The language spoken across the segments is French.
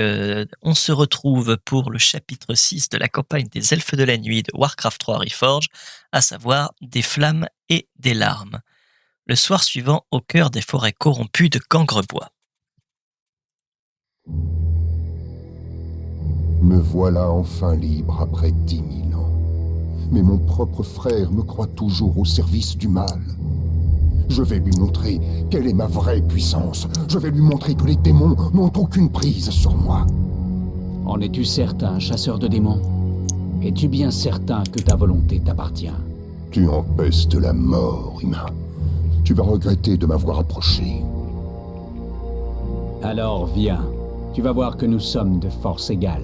On se retrouve pour le chapitre 6 de la campagne des Elfes de la Nuit de Warcraft 3 Reforged, à savoir des flammes et des larmes. Le soir suivant, au cœur des forêts corrompues de Gangrebois. Me voilà enfin libre après 10 000 ans. Mais mon propre frère me croit toujours au service du mal. Je vais lui montrer quelle est ma vraie puissance. Je vais lui montrer que les démons n'ont aucune prise sur moi. En es-tu certain, chasseur de démons? Es-tu bien certain que ta volonté t'appartient? Tu empestes la mort, humain. Tu vas regretter de m'avoir approché. Alors viens, tu vas voir que nous sommes de force égale.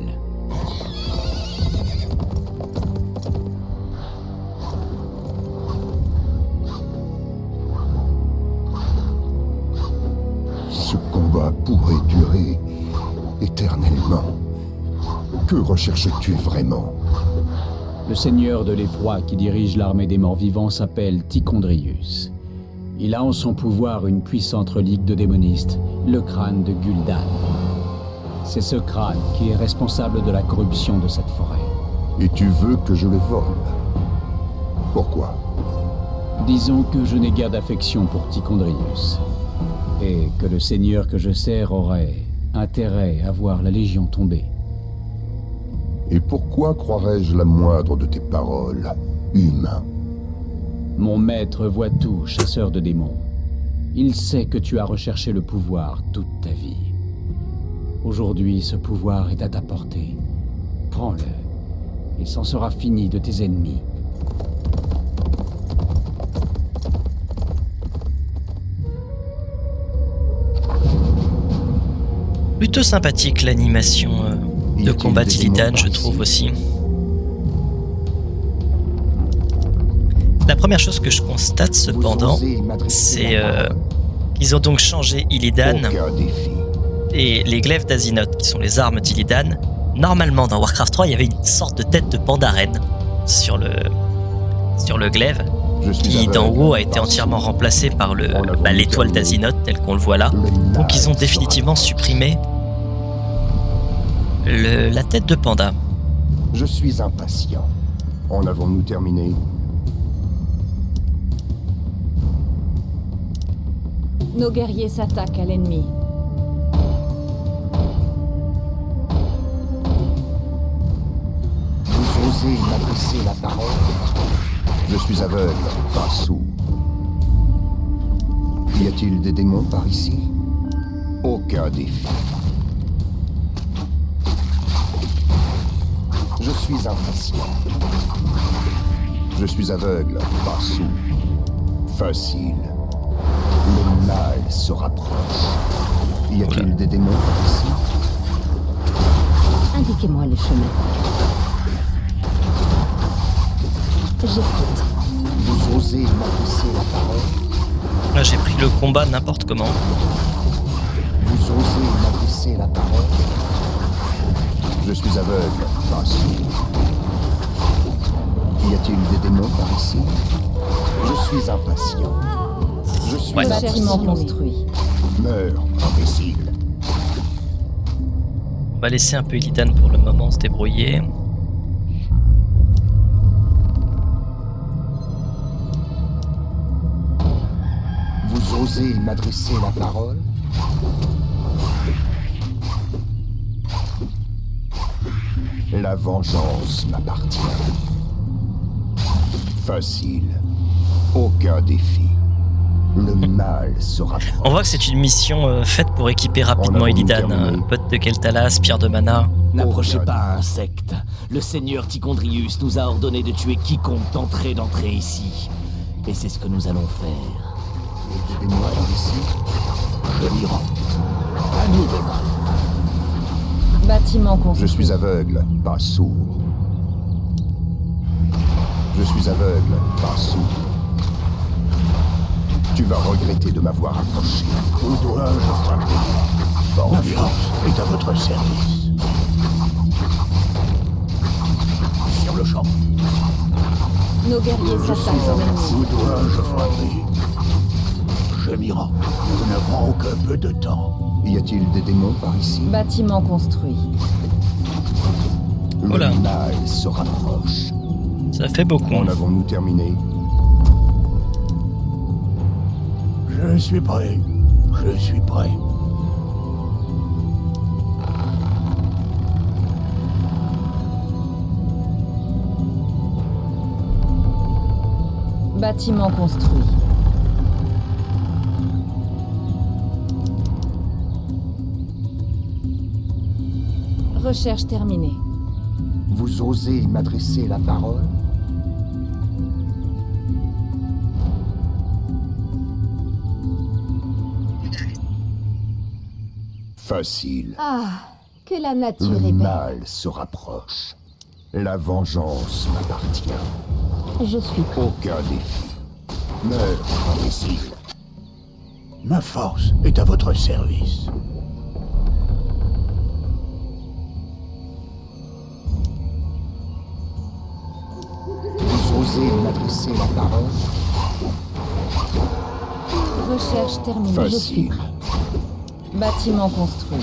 Ce combat pourrait durer éternellement. Que recherches-tu vraiment? Le seigneur de l'effroi qui dirige l'armée des morts vivants s'appelle Tichondrius. Il a en son pouvoir une puissante relique de démoniste, le crâne de Gul'dan. C'est ce crâne qui est responsable de la corruption de cette forêt. Et tu veux que je le vole? Pourquoi? Disons que je n'ai guère d'affection pour Tichondrius. Et que le seigneur que je sers aurait intérêt à voir la Légion tomber. Et pourquoi croirais-je la moindre de tes paroles, humain? Mon maître voit tout, chasseur de démons. Il sait que tu as recherché le pouvoir toute ta vie. Aujourd'hui, ce pouvoir est à ta portée. Prends-le, et c'en sera fini de tes ennemis. Plutôt sympathique l'animation de combat d'Illidan, je trouve aussi. La première chose que je constate cependant, c'est qu'ils ont donc changé Illidan et les glaives d'Azinoth, qui sont les armes d'Illidan. Normalement, dans Warcraft 3, il y avait une sorte de tête de pandarène sur le glaive, qui d'en haut a été entièrement remplacé par l'étoile d'Azinoth, tel qu'on le voit là. Donc ils ont définitivement supprimé la tête de panda. Je suis impatient. En avons-nous terminé? Nos guerriers s'attaquent à l'ennemi. Vous osez m'adresser la parole? Je suis aveugle, pas sourd. Y a-t-il des démons par ici? Aucun défi. Je suis impatient. Je suis aveugle, pas sourd. Facile. Le mal se rapproche. Y a-t-il des démons par ici? Indiquez-moi le chemin. J'écoute. Vous osez m'adresser la parole? Là, j'ai pris le combat n'importe comment. Vous osez m'adresser la parole? Je suis aveugle, pas sourd. Y a-t-il des démons par ici? Je suis impatient. Je suis Bâtiment construit. Meurs, imbécile. On va laisser un peu Illidan pour le moment se débrouiller. Vous osez m'adresser la parole? La vengeance m'appartient. Facile. Aucun défi. Le mal se rapproche. On voit que c'est une mission faite pour équiper rapidement Illidan. Pote de Kel'Thalas, pierre de mana. N'approchez pas, insecte. Le seigneur Tichondrius nous a ordonné de tuer quiconque tenterait d'entrer ici. Et c'est ce que nous allons faire. Des démons par ici? Je m'y rends. À nous demain. Bâtiment construit. Je suis aveugle, pas sourd. Je suis aveugle, pas sourd. Tu vas regretter de m'avoir approché. Où dois-je frapper? La force est à votre service. Sur le champ. Nos guerriers s'attaquent à l'ennemi. Où dois-je frapper? Je m'y rends. Nous n'avons que peu de temps. Y a-t-il des démons par ici? Bâtiment construit. Le Voilà. mal se rapproche. Ça fait beaucoup. En avons-nous terminé? Je suis prêt. Je suis prêt. Bâtiment construit. Recherche terminée. Vous osez m'adresser la parole? Facile. Ah, que la nature Le est belle. mal se rapproche. La vengeance m'appartient. Je suis prêt. Aucun défi. Meurs, imbécile. Ma force est à votre service. Vous osez m'adresser la parole? Recherche terminée. Je suis Facile. prêt. Bâtiment construit.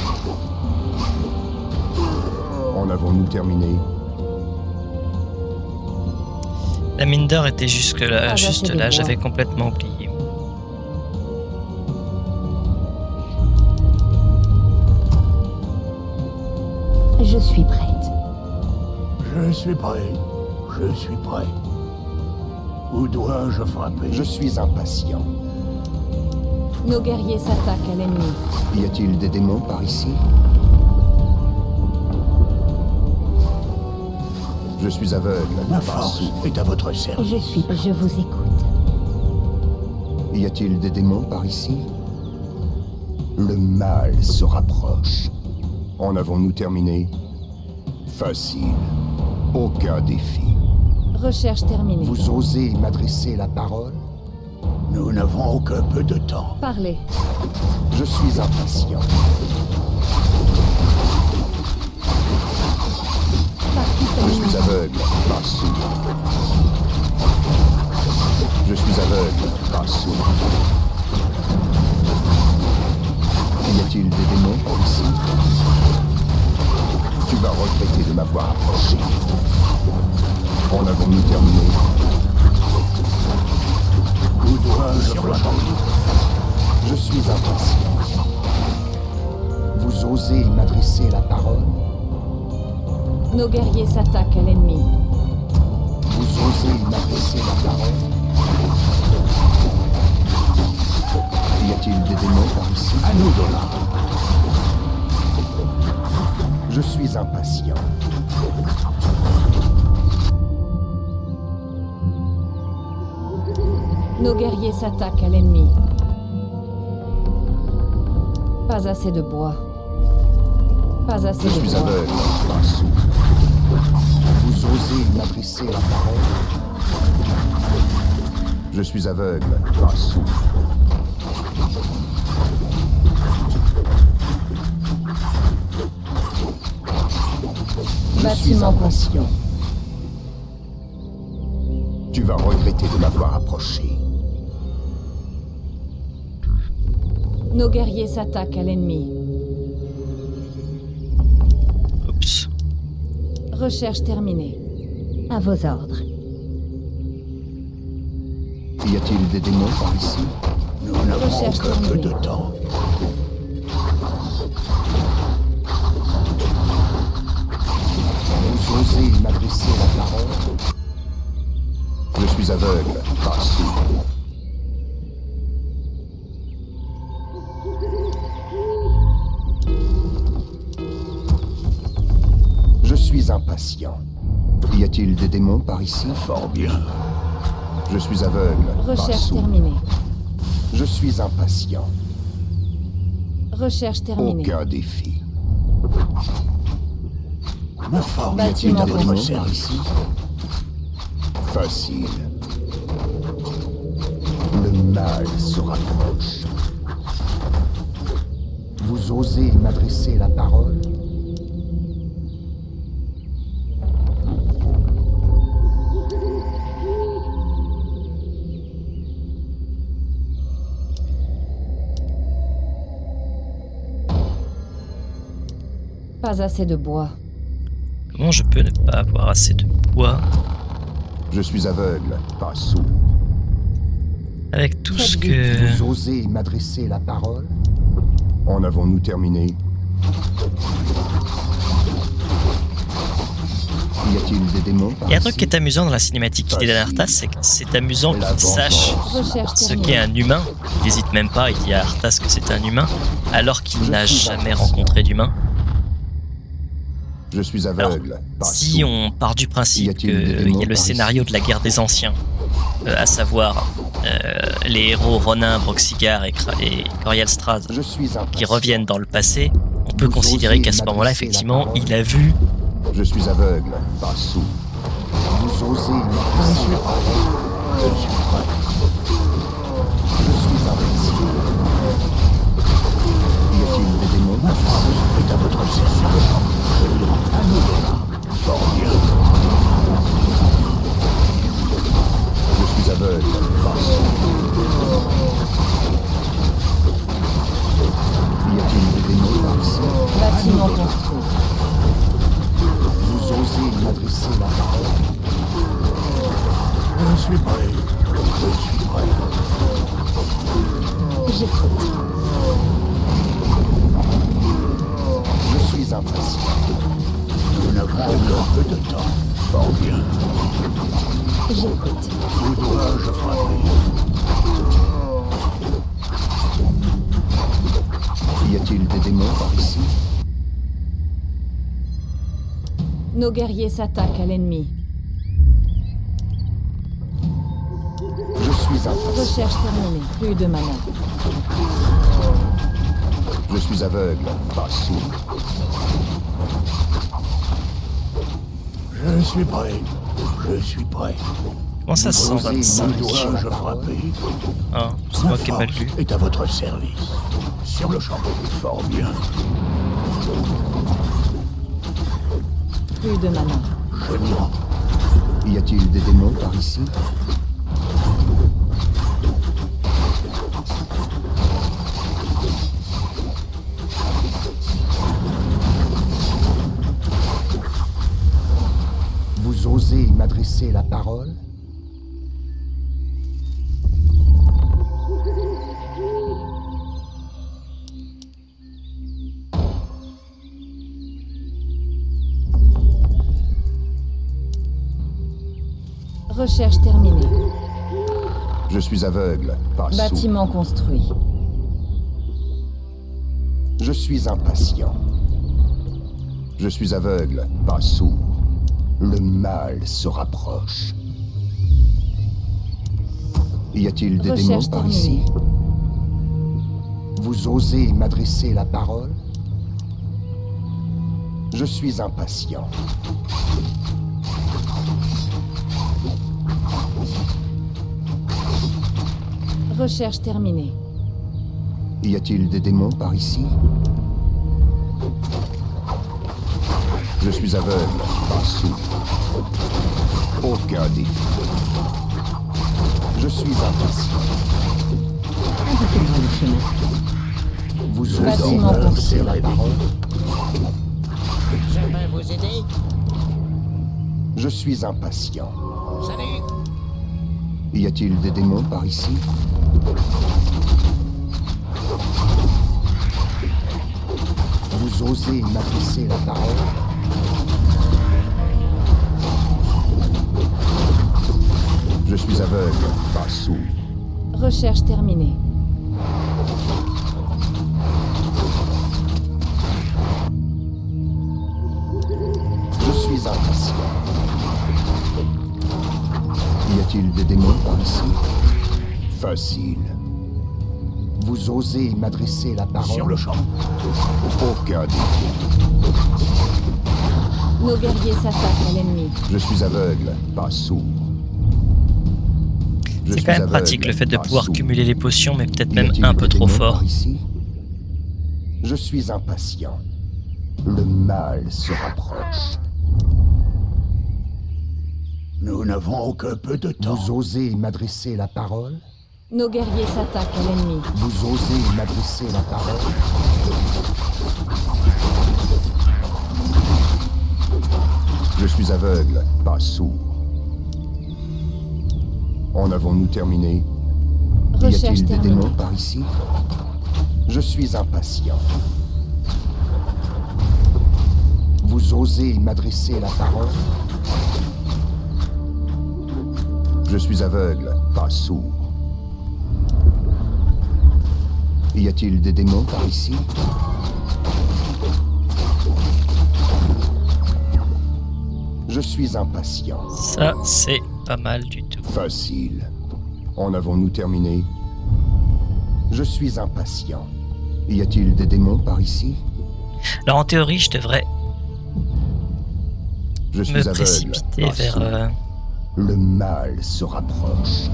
En avons-nous terminé? La mine d'or était juste là, Ah, juste c'est des là. bois. J'avais complètement oublié. Je suis prête. Je suis prêt. Je suis prêt. Où dois-je frapper? Je suis impatient. Nos guerriers s'attaquent à l'ennemi. Y a-t-il des démons par ici? Je suis aveugle, Ma pas force sourd. est à votre service. Je vous écoute. Y a-t-il des démons par ici? Le mal se rapproche. En avons-nous terminé? Facile. Aucun défi. Recherche terminée. Vous osez m'adresser la parole? Nous n'avons que peu de temps. Parlez. Je suis impatient. Partie Je suis terminée. aveugle, pas sourd. Je suis aveugle, pas sourd. Y a-t-il des démons par ici? Tu vas regretter de m'avoir approché. En avons-nous terminé? Où dois-je frapper? Je suis impatient. Vous osez m'adresser la parole? Nos guerriers s'attaquent à l'ennemi. Vous osez m'adresser la parole? Y a-t-il des démons par ici? À nous de là. Je suis impatient. Nos guerriers s'attaquent à l'ennemi. Pas assez de bois. Pas assez Je de suis bois. aveugle, pas sourd. Vous osez m'adresser la parole? Je suis aveugle, pas sourd. Je suis Bâtiment impatient. Tu vas regretter de m'avoir approché. Nos guerriers s'attaquent à l'ennemi. Oups. Recherche terminée. À vos ordres. Y a-t-il des démons par ici? Nous n'avons Recherche que peu terminée. de temps. Vous osez m'adresser la parole? Je suis aveugle, pas sourd. Je suis impatient. Y a-t-il des démons par ici? Fort bien. Je suis aveugle, pas Recherche sourd. terminée. Je suis impatient. Recherche terminée. Aucun défi. Ma force Bâtiment est à Des votre démons par service. ici? Facile. Le mal se rapproche. Vous osez m'adresser la parole? pas assez de bois. Comment je peux ne pas avoir assez de bois Je suis aveugle, pas sourd. avec tout ce Vous que... osez m'adresser la parole? En avons-nous terminé? Y a-t-il des démons par Il y a un ici? truc qui est amusant dans la cinématique d'Illidan Arthas, c'est que c'est amusant La qu'il sache Recherche ce terminée. qu'est un humain. Il n'hésite même pas, il dit à Arthas que c'est un humain, alors qu'il n'a jamais rencontré d'humain. Je suis aveugle, pas Si sourd. on part du Y principe a-t-il des qu'il démons y a le par scénario ici? de la guerre des anciens, à savoir les héros Ronin, Broxigar et Corial Straz Je suis qui impatient. reviennent dans le passé, on peut Vous considérer osez qu'à ce moment-là, m'adresser la effectivement, parole? il a vu Je suis aveugle, pas sourd. Vous osez m'adresser la parole? Je suis prêt. Je suis impatient. Y a-t-il des démons Ma par ici? force est à votre service. Je lui rends un hommage. Fort bien. Je suis aveugle, pas sourd. Y a-t-il des démons par ici? Bâtiment construit. Vous osez m'adresser la parole? Je suis prêt. Je suis prêt. J'écoute. Je suis impatient. Nous n'avons encore peu de temps. Fort bien. J'écoute. Où dois-je frapper? Y a-t-il des démons par ici? Nos guerriers s'attaquent à l'ennemi. Je suis impatient. Recherche terminée. Plus de mana. Je suis aveugle, pas sourd. Je suis prêt. Je suis prêt. comment ça Vous osez 125. m'adresser Dois-je la parole? frapper? Ah, c'est Ma moi qui ai mal force lu. est à votre service. Sur le champ. Fort bien. Plus de mana. Je m'y rends. Y a-t-il des démons par ici? Vous osez m'adresser la parole? Recherche terminée. Je suis aveugle, pas sourd. Bâtiment construit. Je suis impatient. Je suis aveugle, pas sourd. Le mal se rapproche. Y a-t-il des démons Recherche par ici? terminée. Vous osez m'adresser la parole? Je suis impatient. Recherche terminée. Y a-t-il des démons par ici? Je suis aveugle, pas sourd. Aucun défi. Je suis impatient. Indiquez-moi le chemin. Vous Bâtiment osez m'adresser construit. la parole? Je peux vous aider? Je suis impatient. Salut! Y a-t-il des démons par ici? Vous osez m'adresser la parole? Je suis aveugle, pas sourd. Recherche terminée. Je suis impatient. Y a-t-il des démons par ici? Facile. Vous osez m'adresser la parole? Sur le champ. Aucun défi. Nos guerriers s'attaquent à l'ennemi. Je suis aveugle, pas sourd. Je C'est suis quand même aveugle, pratique le fait de pas pouvoir sourd. cumuler les potions, mais peut-être Y même a-t-il un peu des trop démons fort. par ici? Je suis impatient. Le mal se rapproche. Nous n'avons que peu de temps. Vous osez m'adresser la parole? Nos guerriers s'attaquent à l'ennemi. Vous osez m'adresser la parole? Je suis aveugle, pas sourd. En avons-nous terminé? Y Recherche a-t-il des terminée. démons par ici? Je suis impatient. Vous osez m'adresser la parole? Je suis aveugle, pas sourd. Y a-t-il des démons par ici? Je suis impatient. Ça, c'est pas mal du tout. Facile. En avons-nous terminé? Je suis impatient. Y a-t-il des démons par ici? Alors en théorie, je devrais Je suis me aveugle, précipiter pas vers... sourd. Le mal se rapproche.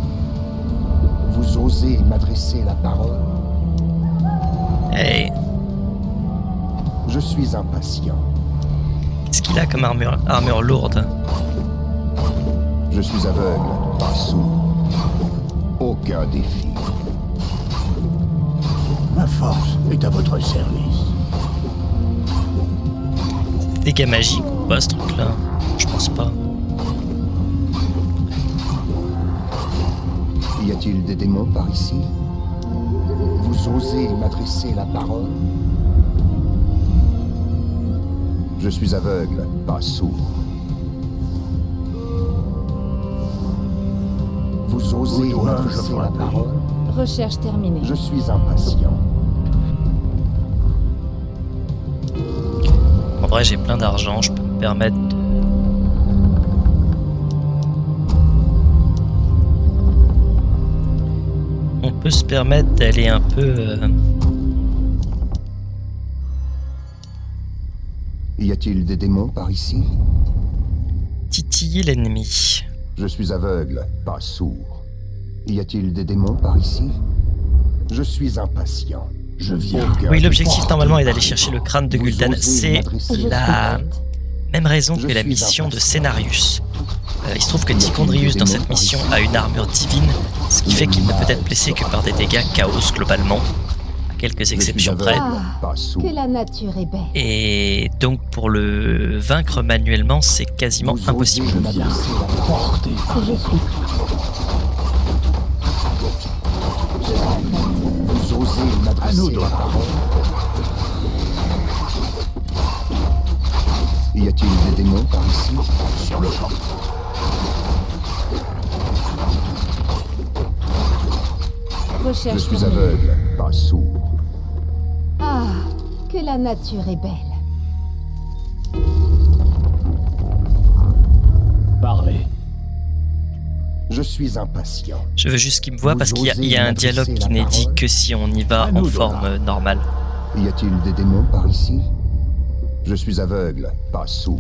Vous osez m'adresser la parole? Hey, Je suis impatient. qu'est-ce qu'il a comme armure lourde? Je suis aveugle, pas sourd. Aucun défi. Ma force est à votre service. Dégâts magiques ou pas, ce truc-là? Je pense pas. Y a-t-il des démons par ici? Vous osez m'adresser la parole? Je suis aveugle, pas sourd. Vous osez Où dois-je m'adresser la frapper? parole? Recherche terminée. Je suis impatient. En vrai, j'ai plein d'argent, je peux me permettre de... On peut se permettre d'aller un peu... Y a-t-il des démons par ici? titiller l'ennemi. Je suis aveugle, pas sourd. Y a-t-il des démons par ici? Je suis impatient. Je viens. Aucun Oui, l'objectif défi. normalement est d'aller chercher le crâne de Vous Gul'dan. osez C'est m'adresser Je suis la prête. même raison Je que la suis mission de impatient. Scénarius. Il se trouve que Y a-t-il Tichondrius des dans démons cette par mission ici? a une armure divine, ce qui fait qu'il ne peut être blessé que par des dégâts chaos globalement, à quelques Je suis exceptions près. aveugle, Ah, pas sourd. Que la nature est belle. Et donc pour le vaincre manuellement, c'est quasiment Vous impossible. osez m'adresser la parole? Portez. Que je suis Vous osez À nous m'adresser deux. la parole? Y a-t-il des démons par ici? Sur le champ. recherche Je suis terminée. aveugle, pas sourd. Ah, que la nature est belle. Parlez. Je suis impatient. Je veux juste qu'il me voie Vous parce qu'il y a, osez il y a un m'adresser dialogue qui la n'est dit parole? que si on y va À en nous, forme Dora. normale. Y a-t-il des démons par ici? Je suis aveugle, pas sourd.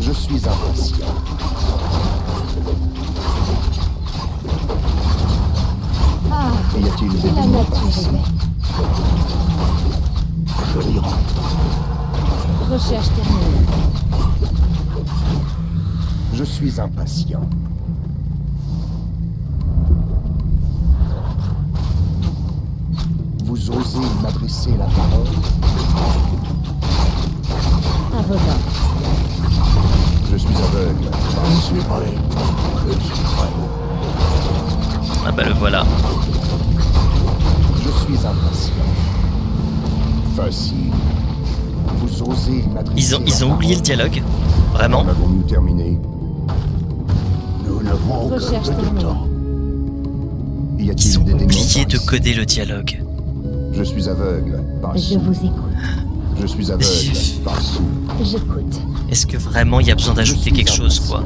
Je suis impatient. Ah, Y a-t-il que des la démons par nature est ici? belle. Je m'y rends. Recherche terminée. Je suis impatient. Vous osez m'adresser la parole? À vos ordres. Je suis aveugle. Je suis prêt. Je suis prêt. Ah bah le voilà. Je suis impatient. Facile. Vous osez m'adresser Ils ont oublié le dialogue. Vraiment. En avons-nous terminé? Nous n'avons que Recherche peu de terminée. temps. Y Ils a-t-il ont des démons oublié par de ici? coder le dialogue. Je suis aveugle, pas Je sourd. vous écoute. Je suis aveugle, pas sourd. J'écoute. Est-ce que vraiment il y a besoin d'ajouter Je suis quelque chose, quoi?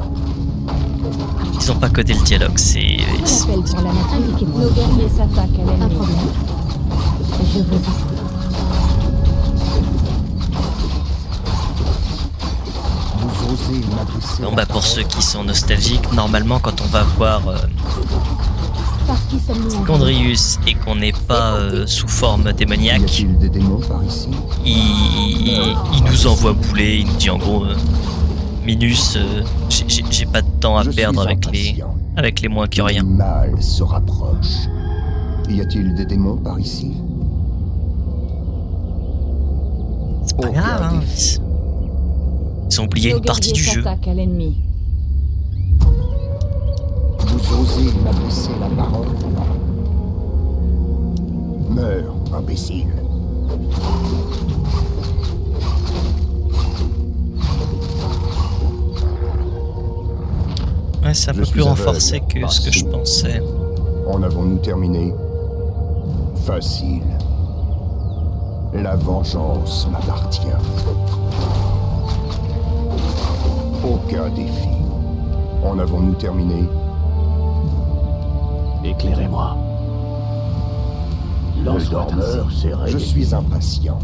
Ils ont pas codé le dialogue, c'est... L'appel pour la nature. Indiquez-moi. Nos guerriers s'attaquent à l'ennemi. Un problème. Je vous écoute. Vous osez m'adresser Bon la bah pour parole? ceux qui sont nostalgiques, normalement quand on va voir Par qui sommes-nous? Condrius et qu'on n'est pas sous forme Y démoniaque, a-t-il des démons par ici? il nous envoie bouler, il nous dit en gros Minus, j'ai pas de temps à Je suis perdre impatient. avec les moins que rien. Le mal se rapproche. Y a-t-il des démons par ici? C'est pas Ils ont oublié Nos une partie guerriers du jeu. s'attaquent à l'ennemi. Vous osez m'adresser la parole? Meurs, imbécile. Ouais, c'est un Je peu suis plus aveugle, renforcé que pas ce que je sourd. pensais. En avons-nous terminé? Facile. La vengeance m'appartient. Aucun défi. En avons-nous terminé? Éclairez-moi. Il en Le soit dormeur ainsi. s'est Je réveillé. suis impatient.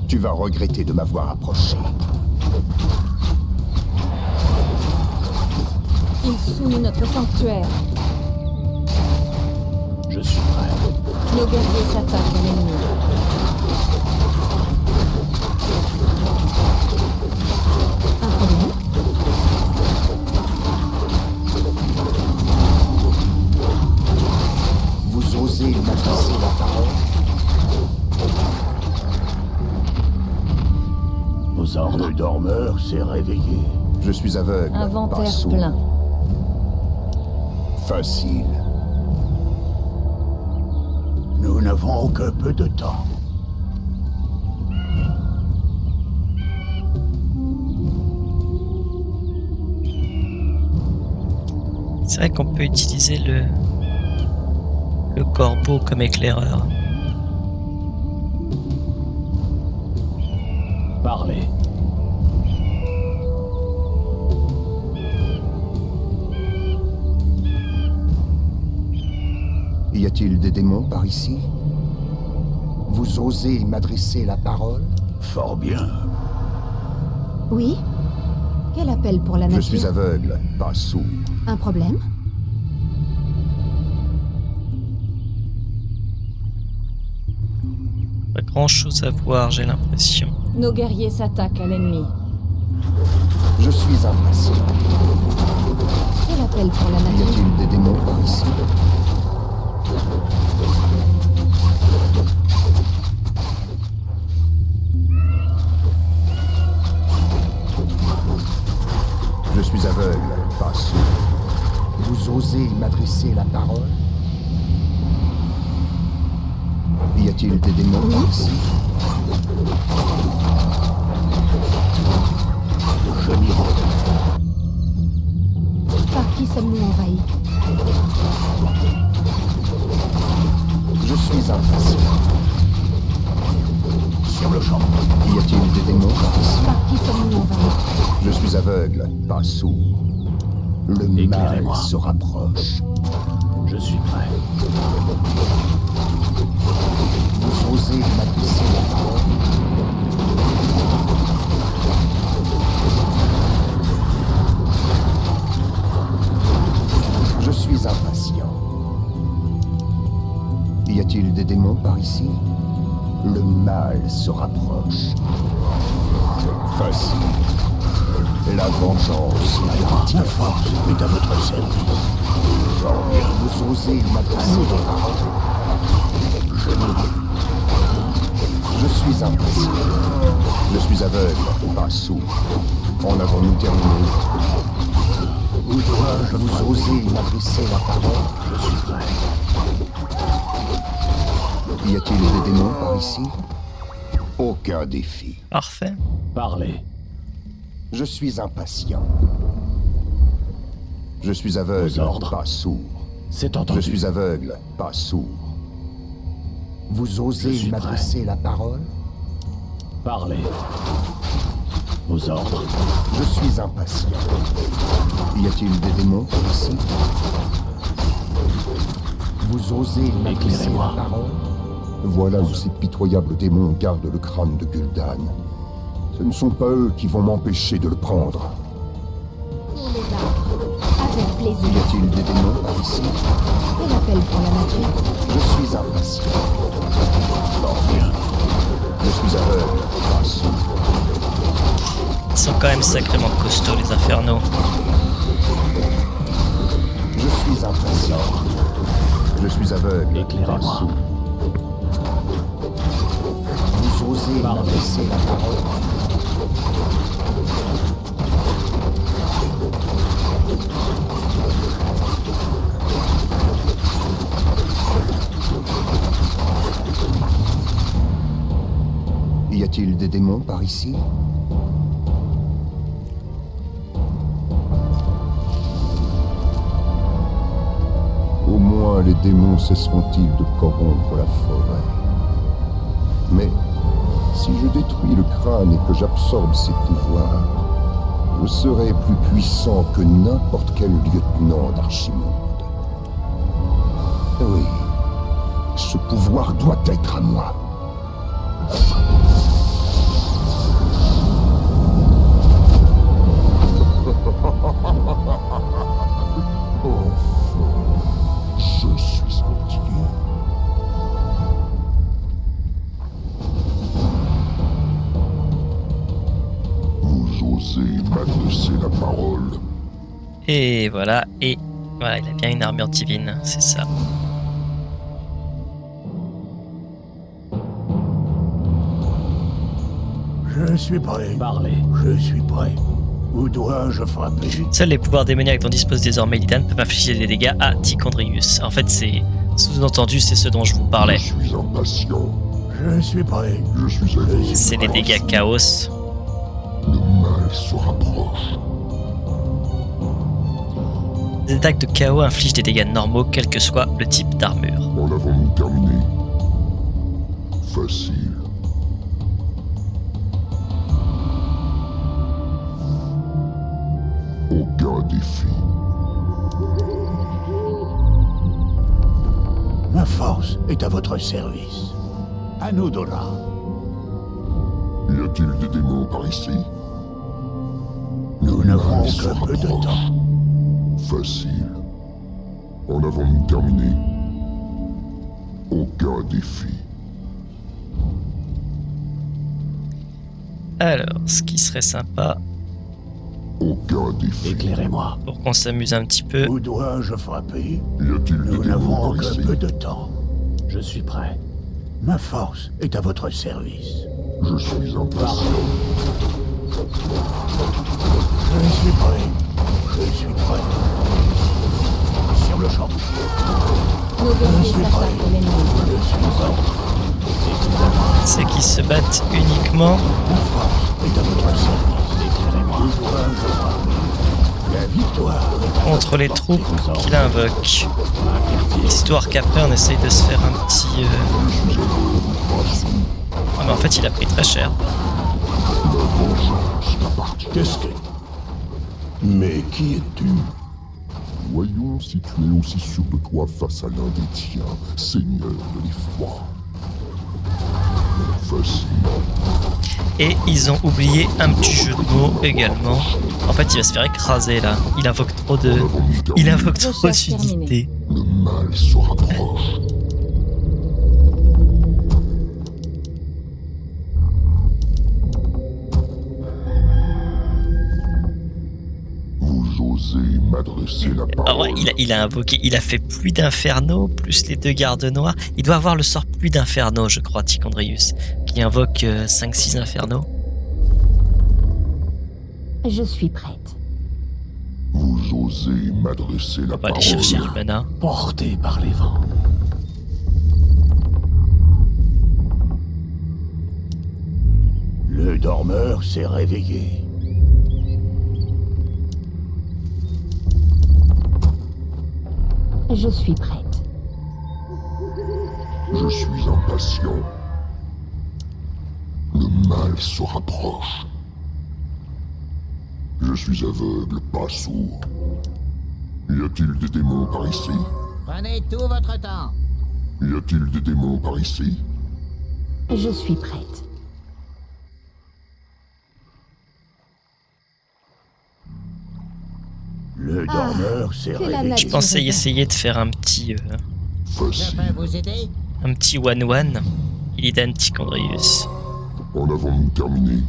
Tu vas regretter de m'avoir approché. Ils souillent notre sanctuaire. Je suis prêt. Nos guerriers s'attaquent à l'ennemi. Un problème? Vous osez m'adresser la parole? Vos ordres. Le dormeur s'est réveillé. Je suis aveugle, pas Inventaire sourd. plein. Facile. Nous n'avons que peu de temps. C'est vrai qu'on peut utiliser le corbeau comme éclaireur. Parlez. Y a-t-il des démons par ici? Vous osez m'adresser la parole? Fort bien. Oui? Quel appel pour la Je nature? suis aveugle, pas sourd. Un problème? Pas grand chose à voir, j'ai l'impression. Nos guerriers s'attaquent à l'ennemi. Je suis impatient. Quel appel pour la Y nature? a-t-il des démons par ici? Je suis aveugle, pas sourd. Vous osez m'adresser la parole? Y a-t-il des démons par ici? Je m'y rends. Par qui sommes-nous envahis? Je suis impatient. Sur le champ. Y a-t-il des démons par ici? Par qui sommes-nous envahis? Je suis aveugle, pas sourd. Le mal Éclairez-moi. se rapproche. Je suis prêt. Vous osez m'adresser la parole? Je suis impatient. Y a-t-il des démons par ici? Le mal se rapproche. Facile. La vengeance m'appartient. La force est à votre service. Fort bien. Vous osez m'adresser la parole? Je m'y rends. Je suis impatient. Je suis aveugle, pas sourd. En avons-nous terminé? Où dois-je Vous osez m'adresser la parole? Je suis prêt. Y a-t-il des démons par ici? Aucun défi. Parfait. Parlez. Je suis impatient. Je suis aveugle, Vos ordres. pas sourd. C'est entendu. Je suis aveugle, pas sourd. Vous Je osez suis m'adresser la parole? Parlez. Vos ordres. Je suis impatient. Y a-t-il des démons par ici? Vous osez m'adresser Éclairez-moi. la parole? Voilà où ces pitoyables démons gardent le crâne de Gul'dan. Ce ne sont pas eux qui vont m'empêcher de le prendre. Pour les arbres. Avec Y plaisir. a-t-il des démons par ici? Quel appel pour la nature? Je suis impatient. Fort bien. Je suis aveugle, pas sourd. Ils sont quand même sacrément costauds, les infernaux. Je suis impatient. Je suis aveugle, pas Éclairez-moi. sourd. Vous osez Parlez. m'adresser la parole? Y a-t-il des démons par ici? Au moins les démons cesseront-ils de corrompre la forêt. Mais si je détruis le crâne et que j'absorbe ses pouvoirs, je serai plus puissant que n'importe quel lieutenant d'Archimonde. Oui, ce pouvoir doit être à moi. Enfin, je suis entier. Vous osez m'adresser la parole. Et voilà, il a bien une armure divine, c'est ça. Je suis prêt. Parlez. Je suis prêt. Où dois-je frapper? Seuls les pouvoirs démoniaques dont dispose désormais Illidan peuvent infliger des dégâts à Tichondrius. En fait, c'est sous-entendu, c'est ce dont je vous parlais. Je suis impatient. Je suis prêt. Je suis aveugle. C'est les dégâts chaos. Le mal se rapproche. Les attaques de chaos infligent des dégâts normaux, quel que soit le type d'armure. En avons-nous terminé? Facile. Aucun défi. Ma force est à votre service. Anudora. Y a-t-il des démons par ici? Nous n'avons que peu de temps. Facile. En avons-nous terminé? Aucun défi. Alors, ce qui serait sympa, Aucun défi. Éclairez-moi. pour qu'on s'amuse un petit peu, Où dois-je frapper? Y a-t-il des Nous démons n'avons par que ici? peu de temps. Je suis prêt. Ma force est à votre service. Je suis impatient. Je suis prêt. Je suis prêt. Sur le champ. Nos Je guerriers suis prêt. s'attaquent à l'ennemi. Je suis prêt. c'est qu'ils se battent uniquement Ma force est à votre service. Éclairez-moi. Où dois-je frapper? La victoire est à contre les troupes qu'il invoque. Histoire qu'après on essaye de se faire un petit... Ah mais en fait il a pris très cher. Qu'est-ce que... Mais qui es-tu? Voyons si tu es aussi sûr de toi face à l'un des tiens, seigneur de l'effroi. Facile. Et ils ont oublié un petit jeu de mots également. En fait il va se faire écraser là. Il invoque trop de... Il invoque trop Recherche d'unités. Le mal se rapproche. Vous osez m'adresser la Ah parole. ouais, il a invoqué, il a fait pluie d'inferno, plus les deux gardes noirs. Il doit avoir le sort pluie d'inferno, je crois, Tichondrius, qui invoque 5-6 infernos. Je suis prête. Vous osez m'adresser la On va aller parole. chercher du mana. Porté par les vents. Le dormeur s'est réveillé. Je suis prête. Je suis impatient. Le mal se rapproche. Je suis aveugle, pas sourd. Y a-t-il des démons par ici? Prenez tout votre temps. Y a-t-il des démons par ici? Je suis prête. Le dormeur s'est que la réveillé. nature- Je pensais essayer de faire un petit Je Facile. peux vous aider? un petit 1-1. Illidan Tichondrius. En avons-nous terminé?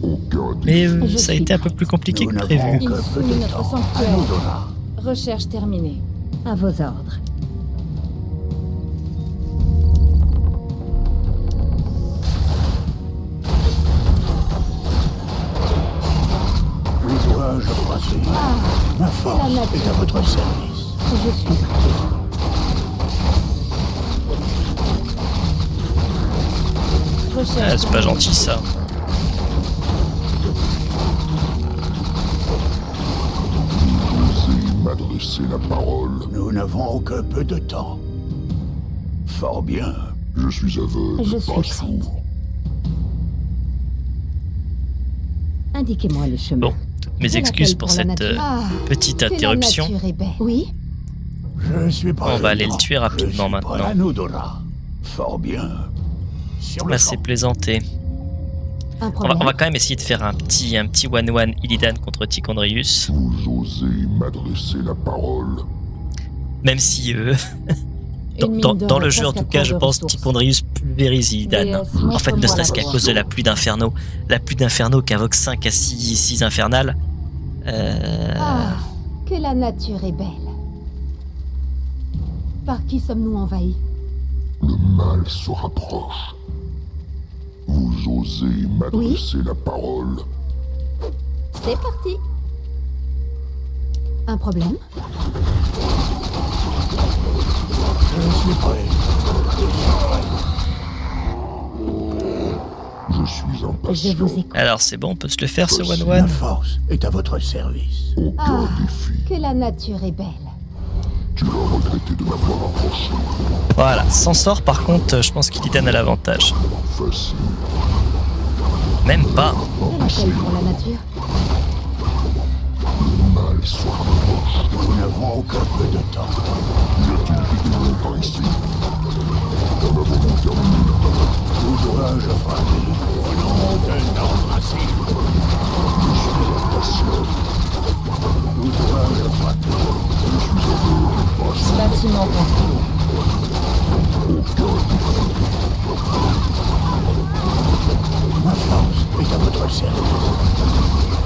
Aucun Mais défi. Je ça a suis été un peu prête. plus compliqué Nous que n'avons prévu. que Il peu fouille de notre temps. sanctuaire. Anudora. Recherche terminée. À vos ordres. Où dois-je frapper? Ma force la nature. est à votre service. Je suis prête. Ah, c'est pas gentil ça. Osez m'adresser la parole. Nous n'avons que peu de temps. Fort bien. Je suis aveugle, Je suis pas prête. sourd. Indiquez-moi le chemin. Bon, mes Je excuses l'appelle pour pour la cette nature. petite Que la interruption. nature est belle. Oui, Je suis prêt. On va aller le tuer rapidement Je suis maintenant. prêt. Anudora. Fort bien. Sur le Là, c'est champ. plaisanté. un On problème. va quand même essayer de faire un petit 1-1 Illidan contre Tichondrius. Vous osez m'adresser la parole. Même si, Une mine d'or dans le à jeu en presque tout cas, à je court de pense ressources. Tichondrius pulvérise Illidan. Déesse, En fait, ne montre-moi serait-ce la qu'à voie. cause de la pluie d'inferno. La pluie d'inferno qui invoque 5 à 6 infernales. Ah, que la nature est belle. Par qui sommes-nous envahis? Le mal se rapproche. Vous osez m'adresser la parole. C'est parti. Un problème? Je suis prêt. Je suis Je impatient. vous écoute. Alors c'est bon, on peut se le faire ce Voici. 1-1. La force est à votre service. Aucun Ah. défi. Que la nature est belle. Tu vas regretter de m'avoir approché. Voilà, sans sort par contre, je pense qu'Illidan a l'avantage. Facile. Même pas. Je l'appelle pour la nature. Le mal se rapproche. Nous n'avons que peu de temps. Y a-t-il des démons par ici? En avons-nous terminé? Où dois-je frapper? Au nom de Nandrassil. Je suis impatient. Où dois-je frapper? Je suis aveugle, pas sourd. Bâtiment construit. Aucun défi. Ma force est à votre service.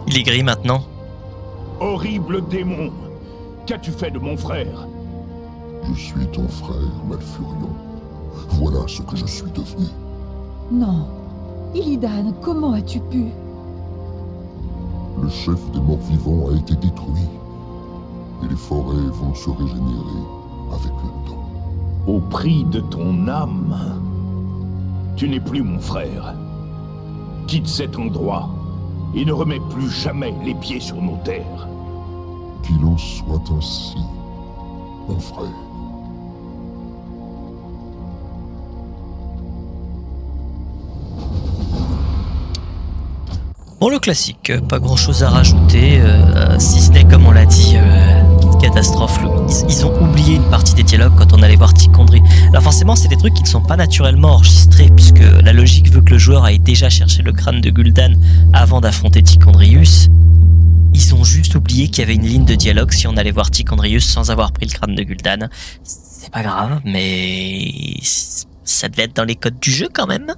Il est gris maintenant. Horrible démon! Qu'as-tu fait de mon frère? Je suis ton frère, Malfurion. Voilà ce que je suis devenu. Non. Illidan, comment as-tu pu? Le chef des morts-vivants a été détruit. Et les forêts vont se régénérer avec le temps. Au prix de ton âme. Tu n'es plus mon frère. Quitte cet endroit et ne remets plus jamais les pieds sur nos terres. Qu'il en soit ainsi, mon frère. Bon, le classique, pas grand chose à rajouter, si ce n'est comme on l'a dit, catastrophe. Ils ont oublié une partie des dialogues quand on allait voir Tichondrius. Alors forcément, c'est des trucs qui ne sont pas naturellement enregistrés, puisque la logique veut que le joueur aille déjà chercher le crâne de Gul'dan avant d'affronter Tichondrius. Ils ont juste oublié qu'il y avait une ligne de dialogue si on allait voir Tichondrius sans avoir pris le crâne de Gul'dan. C'est pas grave, mais ça devait être dans les codes du jeu quand même.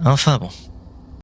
Enfin bon.